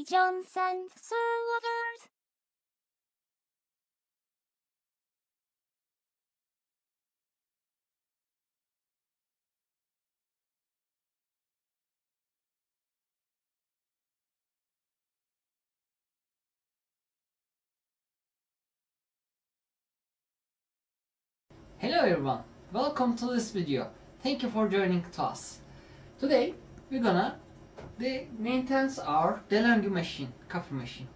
agents and servers. Hello everyone, welcome to this video. Thank you for joining us. Today we're gonna maintenance our Delonghi machine, coffee machine.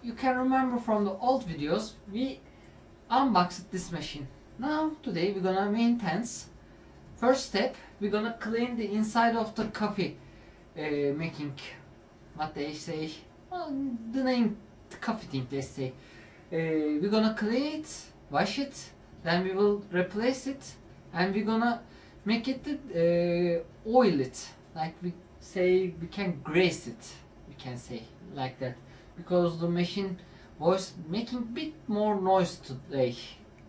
You can remember from the old videos we unboxed this machine. Now today we're gonna maintenance. First step, we're gonna clean the inside of the coffee making. What they say, well, the name the coffee thing. Let's say we're gonna clean it, wash it. Then we will replace it and we're gonna make it oil it, like we say, we can grace it, we can say like that, because the machine was making bit more noise today.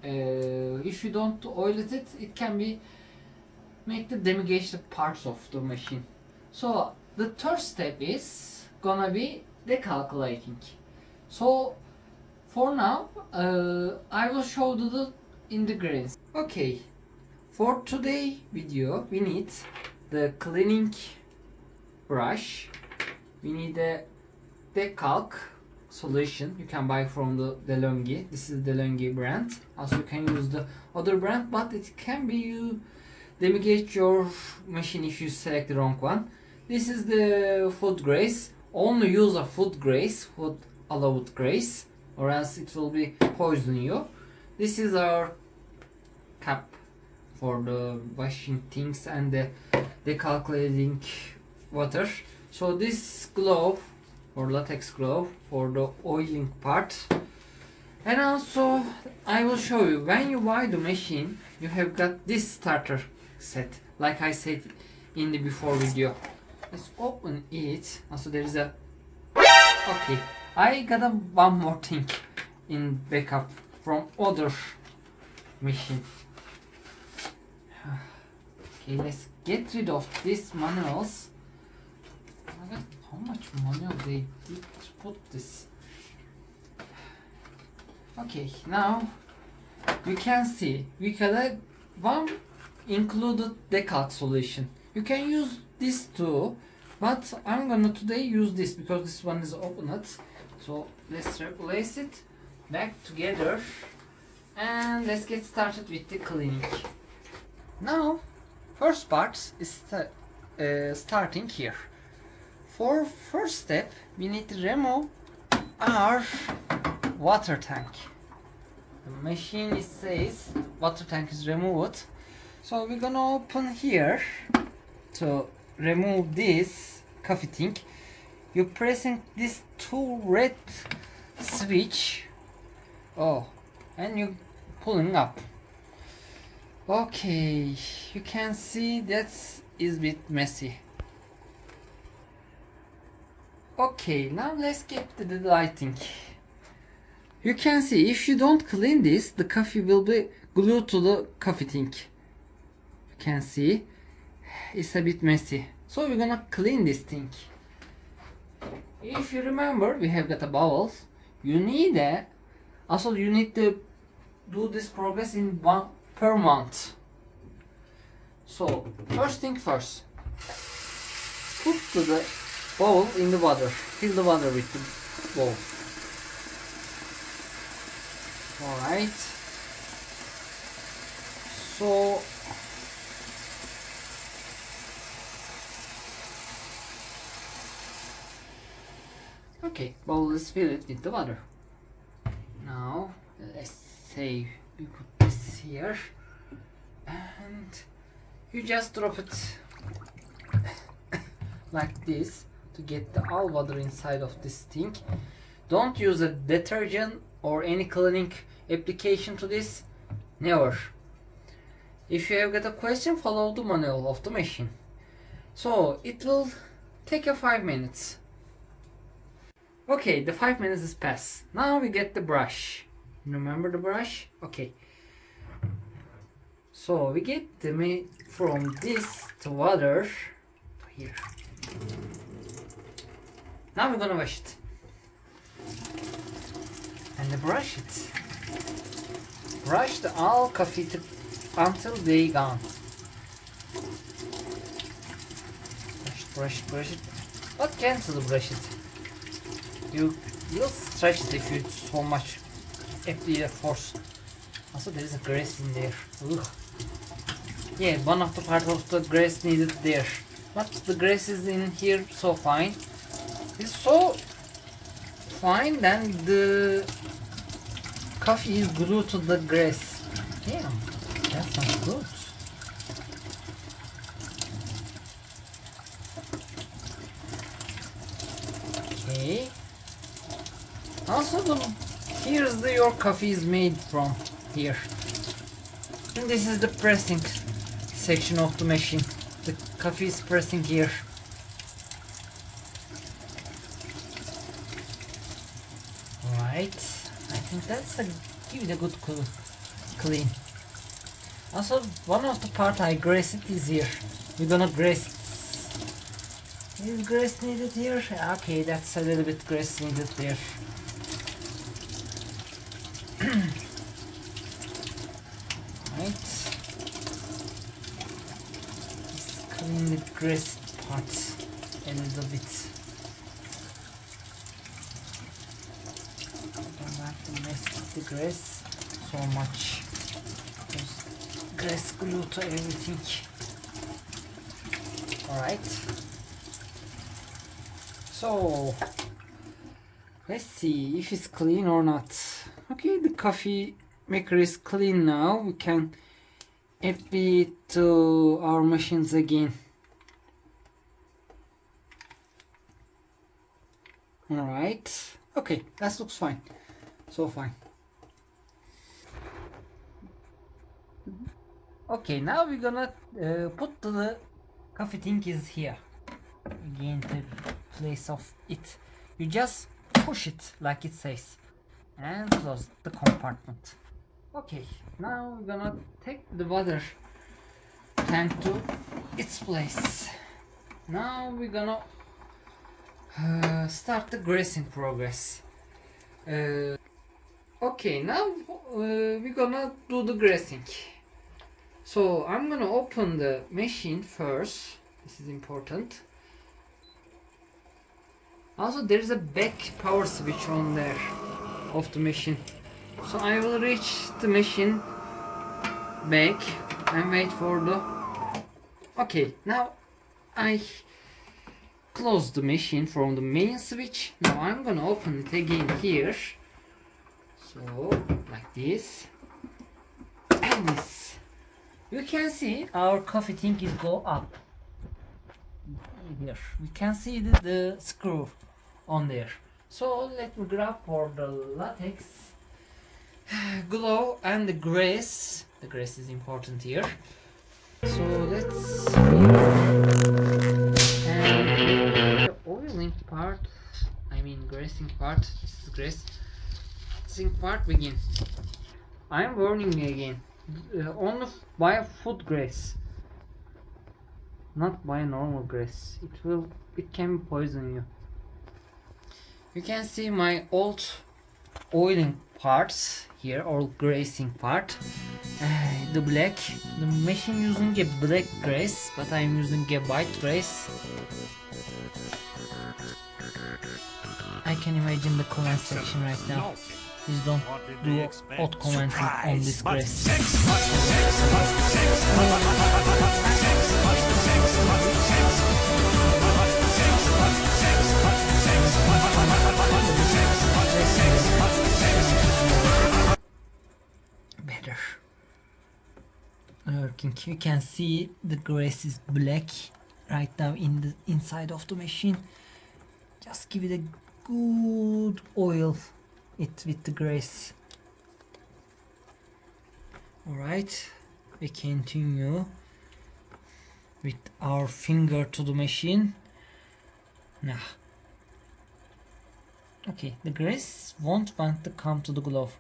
If you don't oil it, it can be make the damage the parts of the machine. So the third step is gonna be decalculating. So for now I will show the ingredients. Okay, for today video we need the cleaning brush, we need a decalc solution you can buy from the Delonghi. This is Delonghi brand. Also you can use the other brand, but it can be you damage your machine if you select the wrong one. This is the food grace. Only use a food grace, food allowed grace, or else it will be poison you. This is our cup for the washing things and the decalculating water. So this glove or latex glove for the oiling part. And also I will show you, when you buy the machine you have got this starter set, like I said in the before video. Let's open it. Also there is a, okay, I got a one more thing in backup from other machine. Okay, let's get rid of these manuals. How much manual they did to put this. Okay, now you can see we got a one included decalc solution. You can use this too, but I'm gonna today use this because this one is opened. So let's replace it back together and let's get started with the cleaning. Now first part is starting here. For first step we need to remove our water tank. The machine, it says water tank is removed, so we're gonna open here to remove this coffee thing. You're pressing this two red switch, and you pulling up. Okay, you can see that is a bit messy. Okay, now let's get to the lighting. You can see if you don't clean this, the coffee will be glued to the coffee thing. You can see it's a bit messy, so we're gonna clean this thing. If you remember, we have got a bowels. You need to do this progress in one per month. So first thing first, put the bowl in the water, fill the water with the bowl. Alright, so okay, bowl is filled with the water. Now let's say we put this here and you just drop it like this to get the all water inside of this thing. Don't use a detergent or any cleaning application to this, never. If you have got a question, follow the manual of the machine. So it will take you 5 minutes. Okay, the 5 minutes is passed. Now we get the brush. Remember the brush? Okay. So we get the from this to water here. Now we're gonna wash it. And brush it. Brush the all coffee until they gone. Brush it. But cancel brush it. You'll stretch it if you so much apply force. Also there is a grass in there. Ugh. Yeah, one of the part of the grass needed there. But the grass is in here so fine. It's so fine then the coffee is glued to the grass. Damn, that sounds good. Okay. Also, here's your coffee is made from here. And this is the pressing section of the machine. The coffee is pressing here. Right. I think that's give it a good clean. Also, one of the part I grace it is here. We're gonna grace it. Is grace needed here? Okay, that's a little bit grace needed there. Right. Let's clean the grace part a little bit. Don't have to mess with the grass so much. There's grass glue to everything. Alright. So let's see if it's clean or not. Okay, the coffee maker is clean now. We can apply it to our machines again. Alright. Okay, that looks fine. So fine. Okay, now we're gonna put the coffee thing is here. Again, the place of it. You just push it like it says and close the compartment. Okay, now we're gonna take the water tank to its place. Now we're gonna start the gracing progress. Okay, now we're gonna do the gracing. So I'm gonna open the machine first. This is important. Also there is a back power switch on there of the machine. So I will reach the machine back and wait for the... Okay, now I close the machine from the main switch. Now I'm gonna open it again here. So like this and this. You can see our coffee thing is go up. Here we can see the screw on there. So let me grab for the latex glue and the grease. The grease is important here. So let's and the oiling part, I mean greasing part, this is greasing part begin. I am warning again, only buy a food grease, not buy a normal grease. It can poison you. You can see my old oiling parts here, or greasing part. The black, the machine using a black grease, but I'm using a white grease. I can imagine the comment section right now. Please don't do odd commenting on this grease. Better working. You can see the grease is black right now in the inside of the machine. Just give it a good oil it with the grease. Alright, we continue with our finger to the machine. Now, okay, the grease won't want to come to the glove.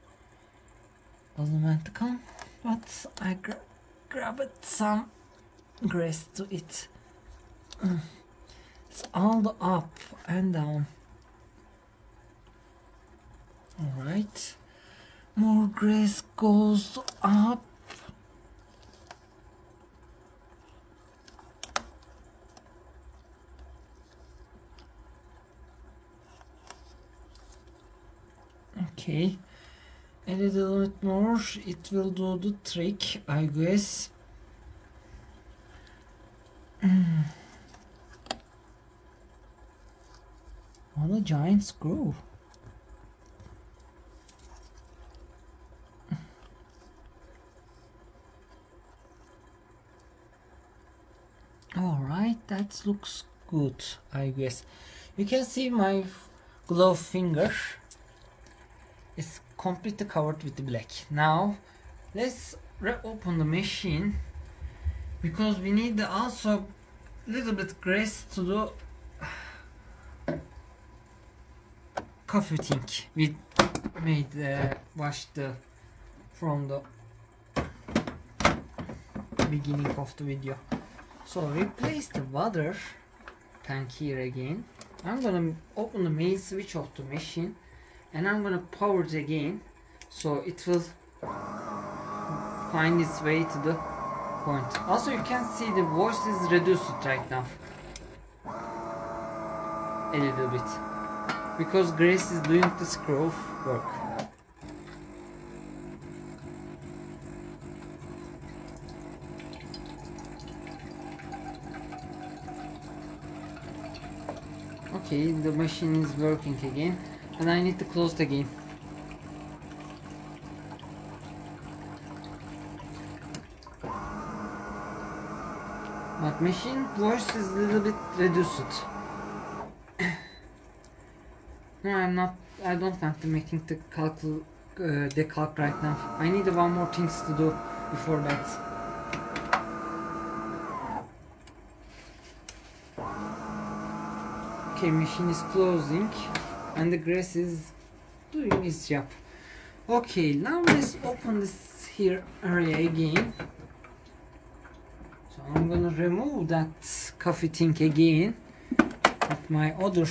Doesn't want to come, but I grabbed some grease to it. It's all the up and down. Alright. More grace goes up. Okay. A little bit more. It will do the trick, I guess. What a giant screw. Alright, that looks good, I guess. You can see my glove finger is completely covered with the black. Now let's reopen the machine because we need also little bit grease to do coffee thing we made washed from the beginning of the video. So replace the water tank here again. I'm gonna open the main switch of the machine and I'm gonna power it again so it will find its way to the point. Also you can see the voice is reduced right now a little bit because Grace is doing the screw work. Okay, the machine is working again and I need to close it again. But machine voice is a little bit reduced. No, I don't want to making the decalc right now. I need one more things to do before that. Okay, machine is closing and the grass is doing its job. Okay, now let's open this here area again. So I'm gonna remove that coffee thing again with my other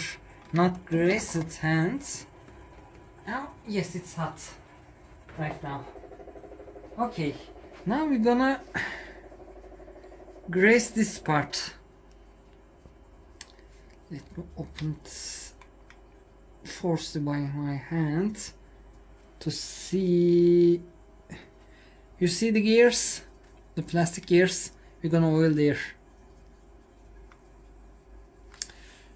not greased hands. Now, yes, it's hot right now. Okay, now we're gonna grease this part. Let me open it forcibly by my hand to see. You see the gears, the plastic gears. We're gonna oil there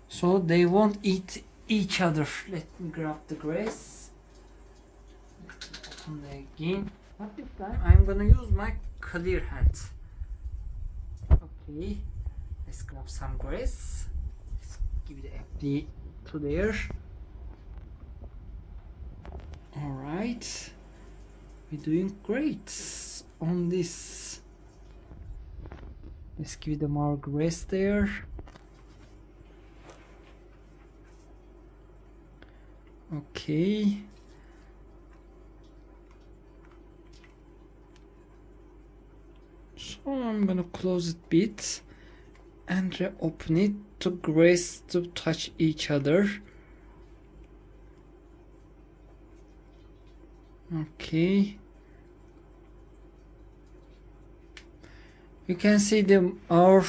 so they won't eat each other. Let me grab the grease. Open it again, but this time I'm gonna use my clear hand. Okay, let's grab some grease. Let's give it empty to there. Alright, we're doing great on this. Let's give it more grease there. Okay. So I'm gonna close it a bit and reopen it to grease to touch each other. Okay. You can see our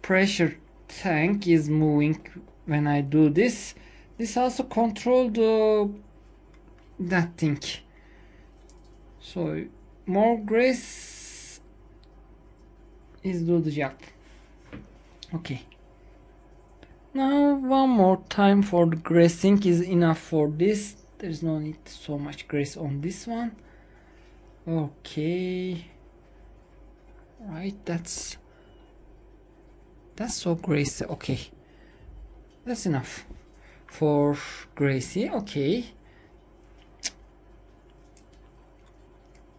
pressure tank is moving when I do this. This also controls that thing. So more grease is do the job. Okay. Now one more time for the greasing is enough for this. There's no need so much grease on this one. Okay. Right, that's so greasy. Okay, that's enough for greasy. Okay.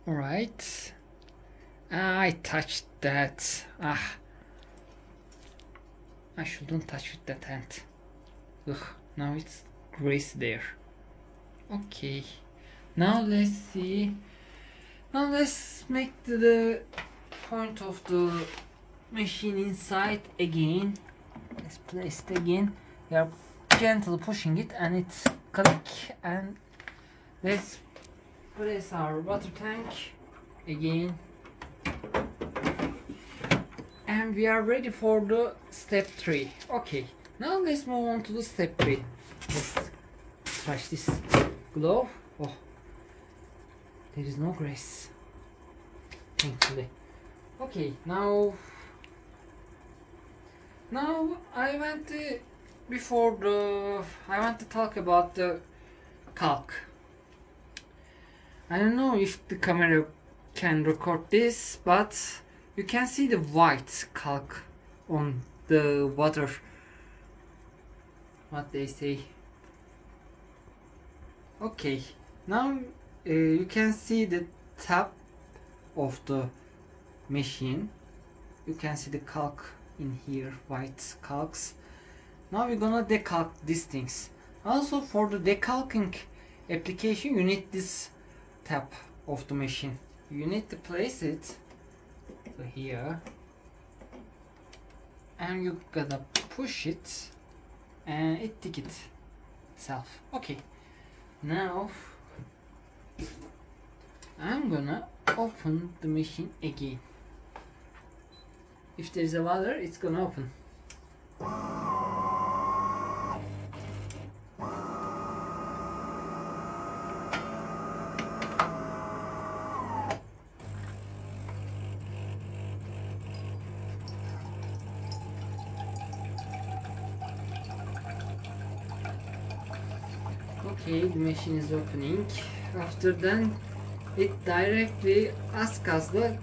All right. I touched that. I shouldn't touch with that hand. Ugh, now it's greasy there. Okay. Now let's see. Now let's make the point of the machine inside again. Let's place it again. We are gently pushing it and it click, and let's place our water tank again, and we are ready for the step 3. Okay, now let's move on to the step 3. Let's touch this glove. Oh, there is no grease, thankfully. Okay, now I want to talk about the calc. I don't know if the camera can record this, but you can see the white calc on the water. What they say. Okay, now you can see the top of the machine. You can see the calc in here, white calcs. Now we're gonna decalc these things. Also, for the decalking application, you need this tab of the machine. You need to place it here, and you gotta push it, and it take it itself. Okay, now I'm gonna open the machine again. If there is a water, it's gonna open. Okay, the machine is opening. After then, it directly asks us the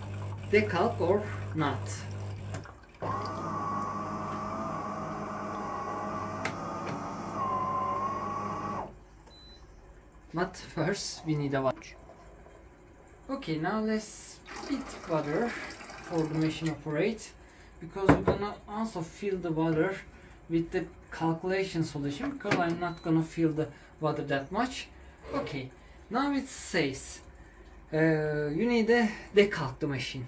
decalc or not. But first we need a water. Okay, now let's put water for the machine operate, because we're gonna also fill the water with the calculation solution, because I'm not gonna fill the water that much. Okay, now it says you need a decalc the machine.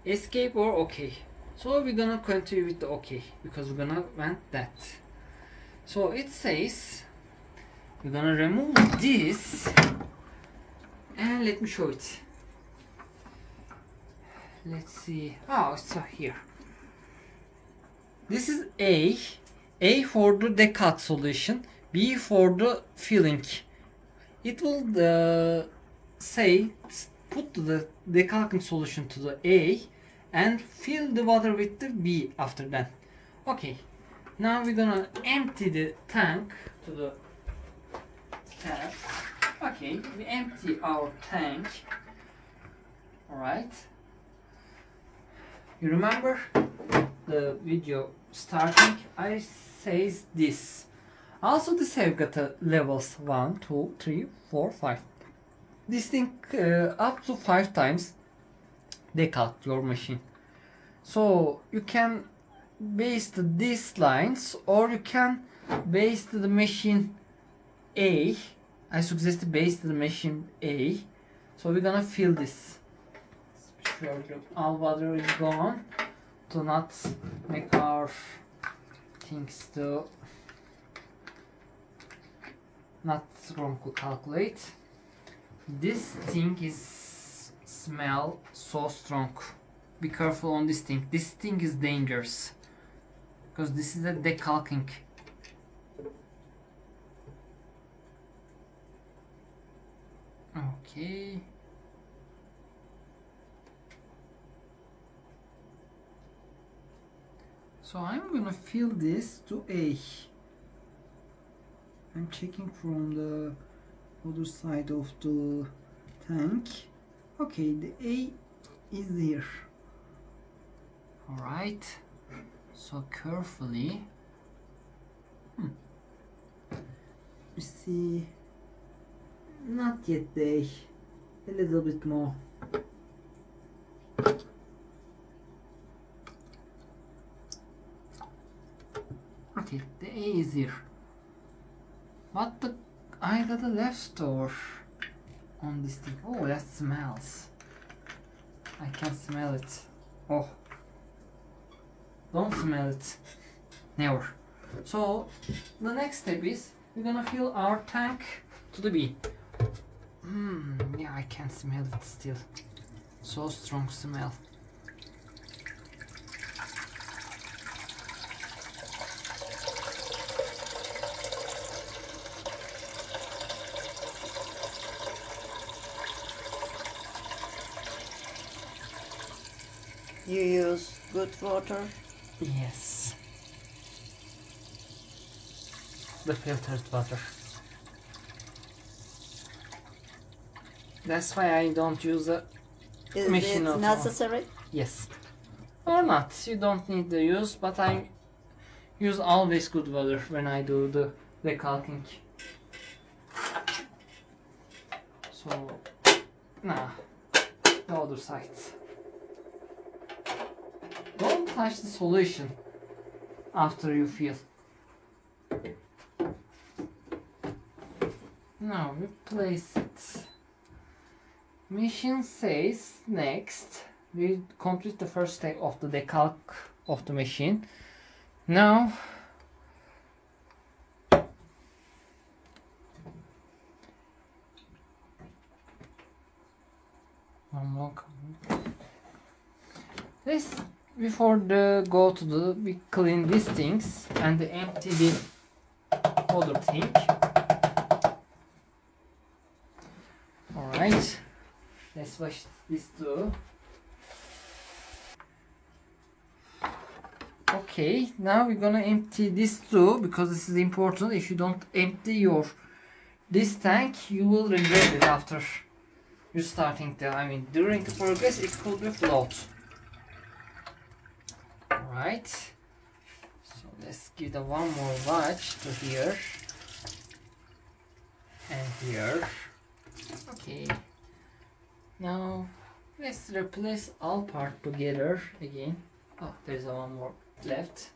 Escape or OK. So we're gonna continue with the OK, because we're gonna want that. So it says we're gonna remove this, and let me show it. Let's see. Oh, it's here. This is A for the decalc solution, B for the filling. It will say put the decalcing solution to the A and fill the water with the B after that. Okay, now we're gonna empty the tank to the tap. Okay, we empty our tank. Alright. You remember the video starting? I says this. Also this have got levels 1, 2, 3, 4, 5. This thing up to 5 times decalc your machine. So you can base these lines, or you can base the machine A. I suggest base the machine A. So we're gonna fill this. Sure, all water is gone to not make our things to not wrong to calculate. This thing is smell so strong. Be careful on this thing. This thing is dangerous, because this is a decalking. Okay. So I'm gonna fill this to A. I'm checking from the other side of the tank. Okay, the A is here. Alright, so carefully. You see, not yet the A, a little bit more. Okay, the A is here. What the? I got a leftover on this thing. Oh, that smells. I can smell it. Oh, don't smell it. Never. So the next step is we're gonna fill our tank to the beam. Yeah, I can smell it still. So strong smell. You use good water? Yes. The filtered water. That's why I don't use a Is machine it at all. necessary? Yes. Or not. You don't need the use, but I use always good water when I do the decalking. So now the other side. Don't touch the solution after you fill. Now we place it. Machine says next we complete the first step of the decalc of the machine. Now one more. This before the go to the we clean these things and empty the other thing. Alright, let's wash this too. Okay, now we're gonna empty this too because this is important. If you don't empty this tank, you will regret it after you starting during the progress it could be float. Alright, so let's give the one more watch to here and here. Okay, now let's replace all part together again. Oh, there's one more left.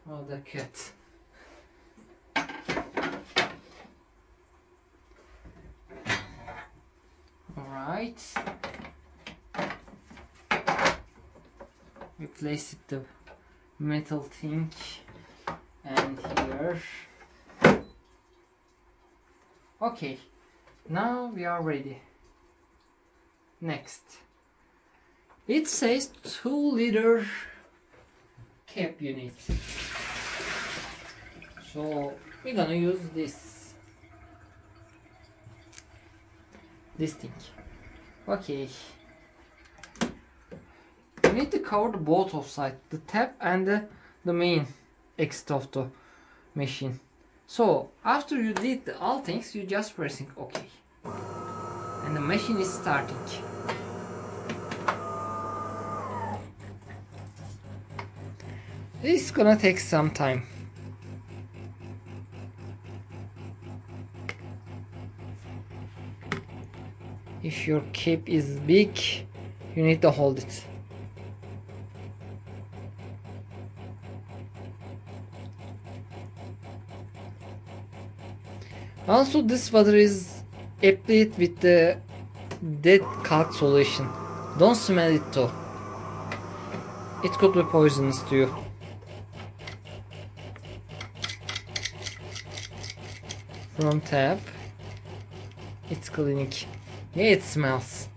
Oh, the cat. Alright. Replace it the metal thing and here. Okay, now we are ready. Next, it says 2-liter cap unit, so we're gonna use this thing. Okay, you need to cover both of sides, the tap and the main exit of the machine. So after you did all things, you just pressing OK and the machine is starting. It's gonna take some time. If your cap is big, you need to hold it. Also, this water is applied with the Decalk solution. Don't smell it too. It could be poisonous to you. From tap, it's cleaning. Yeah, it smells.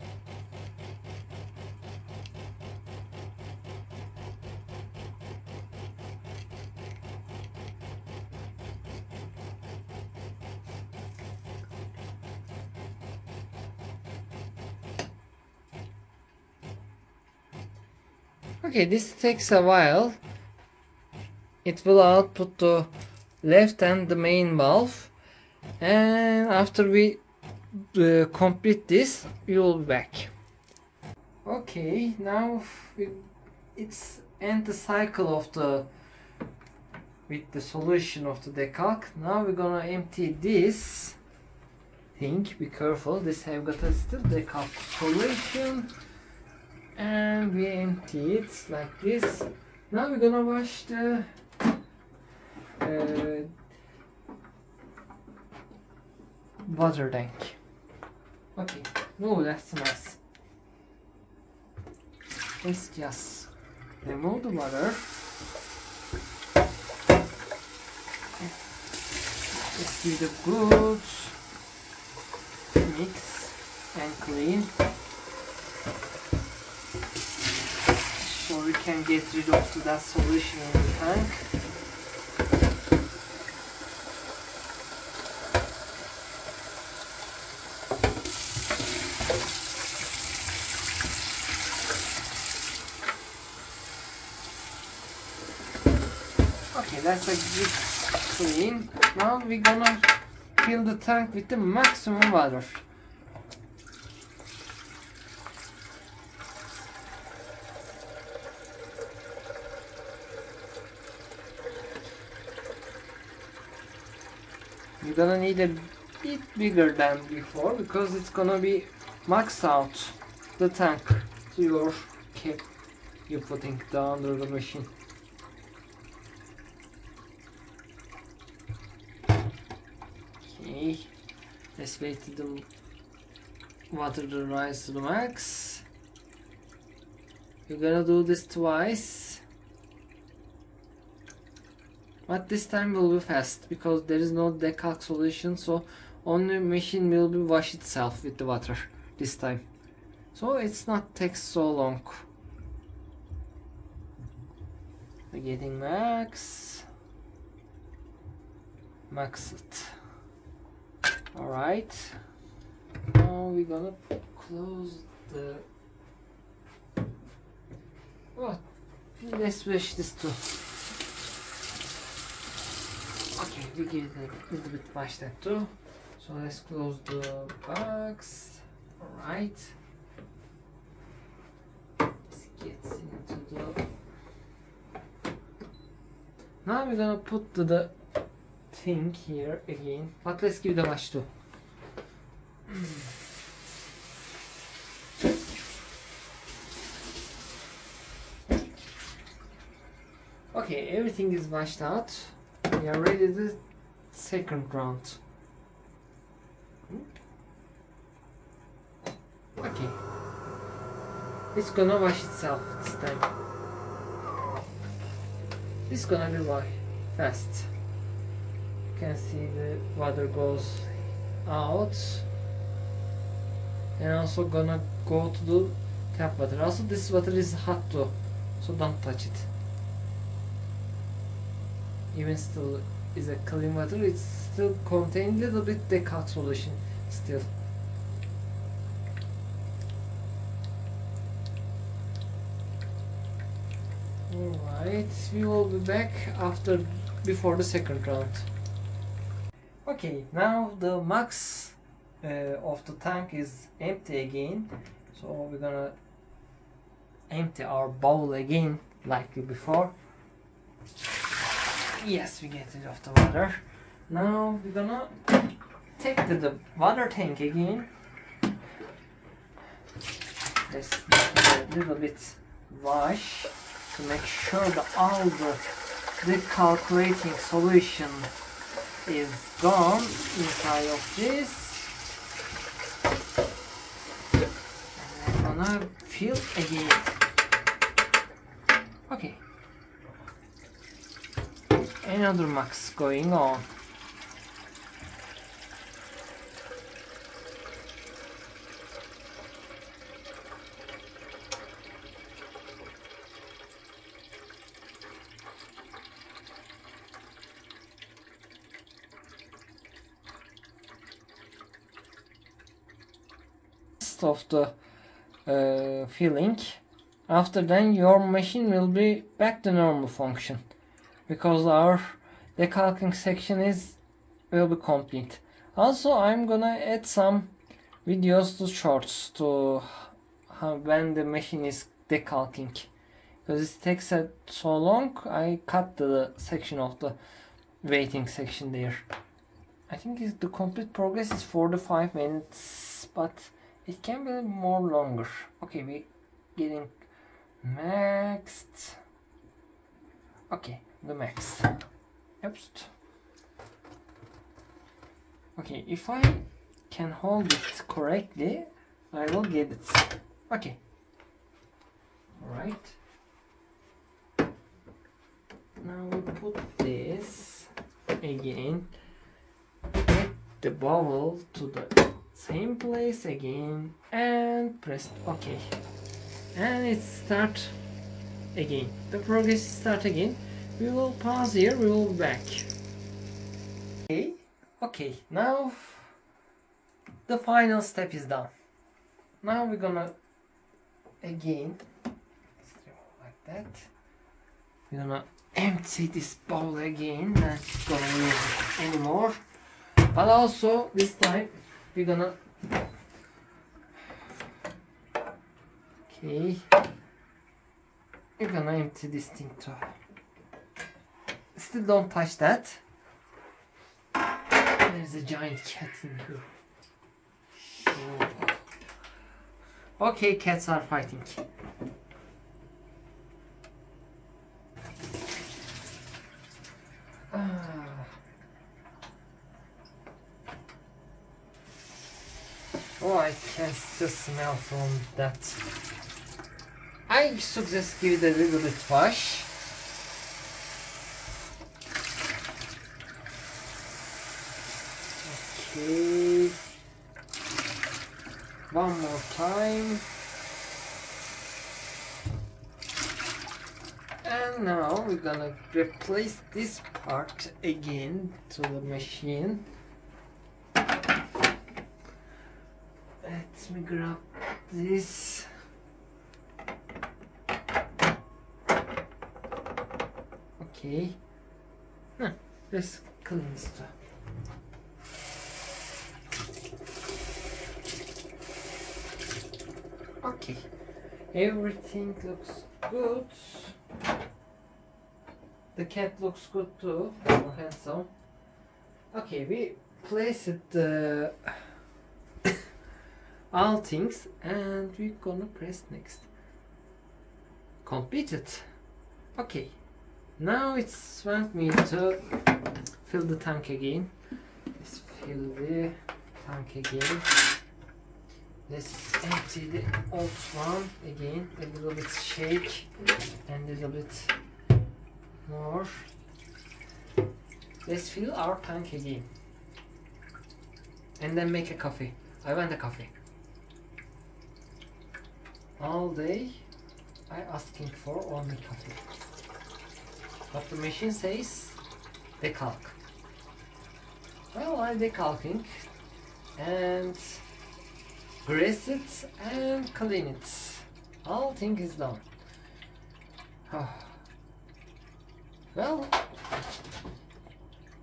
Okay, this takes a while. It will output the left and the main valve, and after we complete this, we will be back. Okay, now it's end the cycle of with the solution of the decalc. Now we're gonna empty this thing. Be careful, this have got a still decalc solution. And we empty it like this. Now we're gonna wash the water tank. Okay, no, that's a mess. Let's just remove the water. give it a good mix and clean, so we can get rid of that solution in the tank. Okay, that's a good clean. Now we're gonna fill the tank with the maximum water. You're gonna need a bit bigger than before because it's gonna be max out the tank to your cap you're putting down under the machine. Okay, let's wait till the water to rise to the max. You're gonna do this twice, but this time will be fast because there is no decalc solution, so only machine will be wash itself with the water this time, so it's not takes so long. We're getting max it. Alright, now we're gonna close the, oh, let's wash this too. Okay, we give it a little bit wash that too, so let's close the box. Alright, let's get into the, now we're gonna put the thing here again, but let's give the wash too. Okay, everything is washed out. We are ready to the second round. Okay, it's gonna wash itself this time. It's gonna be fast. You can see the water goes out, and also gonna go to the tap water. Also this water is hot too, so don't touch it. Even still is a clean water, it's still contain little bit decalc solution still. Alright, we will be back before the second round. Okay, now the max of the tank is empty again, so we're gonna empty our bowl again like before. Yes, we get rid of the water. Now we're gonna take the water tank again. Let's give a little bit wash to make sure that all the calculating solution is gone inside of this. And I'm gonna fill again. Okay. Another max going on. Of the filling. After then your machine will be back to normal function because our decalking section will be complete. Also I'm gonna add some videos to shorts to when the machine is decalking, because it takes so long. I cut the section of the waiting section there. I think the complete progress is 45 minutes, but it can be more longer. Okay, we getting maxed. Okay, the max. Oops. Okay, if I can hold it correctly, I will get it. Okay. Alright. Now we put this again. the bubble to the same place again and press OK. And it start again. The progress start again. We will pause here, we will be back. Okay, now the final step is done. Now we're gonna again like that. We're gonna empty this bowl again, not gonna use it anymore. But also this time we're gonna we're gonna empty this thing too. Still don't touch that. There's a giant cat in here. Okay, cats are fighting. Oh, I can still smell from that. I suggest give it a little bit wash. Okay. One more time. And now we're gonna replace this part again to the machine. Let me grab this. Okay. Let's clean this too. Okay, everything looks good. The cat looks good too, more handsome. Okay, we place it all things and we're gonna press next. Completed. Okay, now it's want me to fill the tank again. Let's fill the tank again. Let's empty the old one again, a little bit shake and a little bit more. Let's fill our tank again and then make a coffee. I want a coffee. All day I asking for only coffee, but the machine says decalc. Well, I'm decalking and grease it and clean it. All thing is done. Well,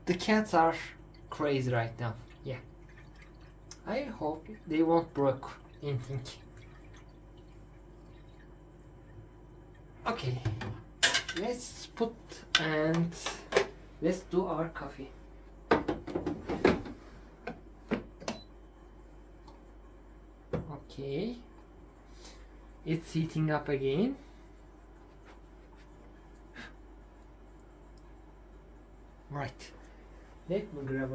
the cats are crazy right now. Yeah. I hope they won't break anything. Okay. Let's put and let's do our coffee. Okay, it's heating up again. Right, let me grab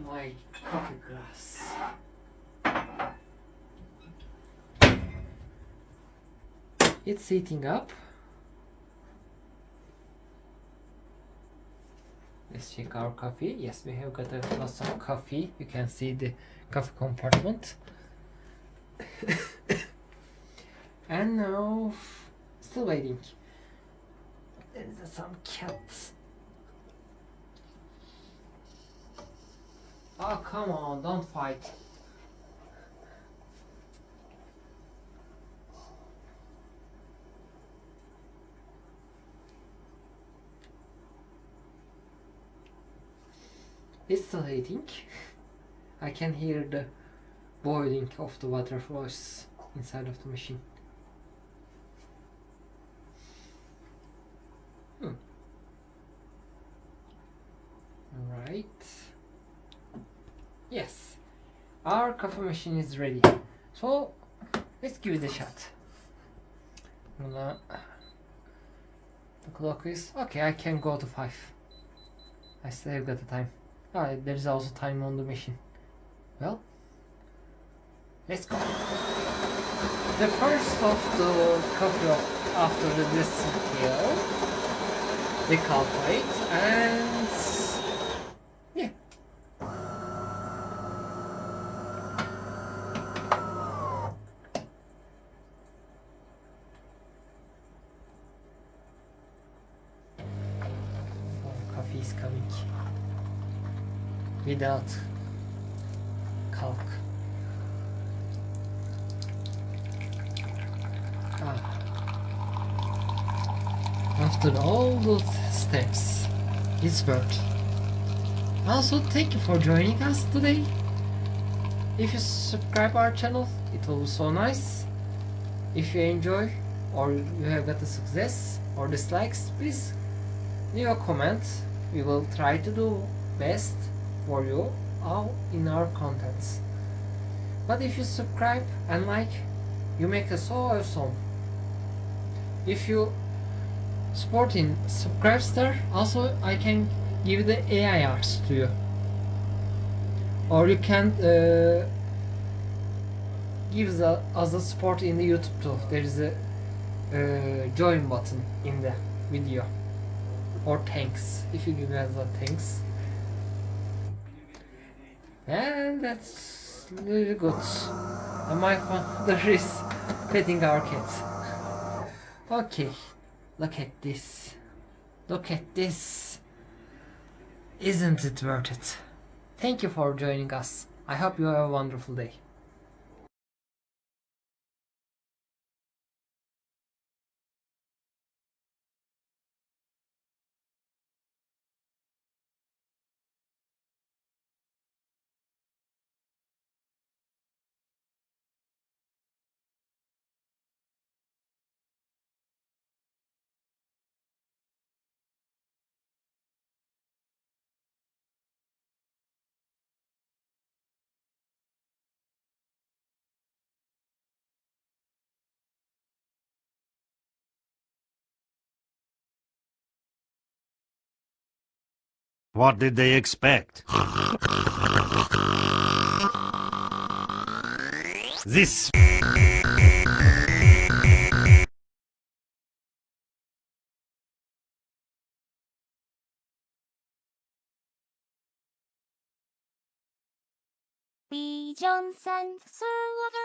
my coffee glass. It's heating up. Let's check our coffee. Yes, we have got a lots of coffee. You can see the coffee compartment. And now still waiting. There's some cats. Oh, come on, don't fight. It's still heating. I can hear the boiling of the water flows inside of the machine. Right. Yes, our coffee machine is ready. So let's give it a shot. The clock is okay. I can go to 5. I still have got the time. There's also time on the machine. Well, let's go. The first of the coffee after the descaling, decalc, and yeah. coffee is coming without calc. After all those steps, it's worth. Also, thank you for joining us today. If you subscribe our channel, it will be so nice. If you enjoy or you have got a success or dislikes, please leave a comment. We will try to do best for you all in our contents. But if you subscribe and like, you make us so awesome. If you support in subscribe star, also I can give the AI arts to you, or you can give us a support in the YouTube too. There is a join button in the video, or thanks if you give us a thanks, and that's really good. And my father is petting our cat. Okay, look at this. Look at this. Isn't it worth it? Thank you for joining us. I hope you have a wonderful day. What did they expect? This Bijan and Sword.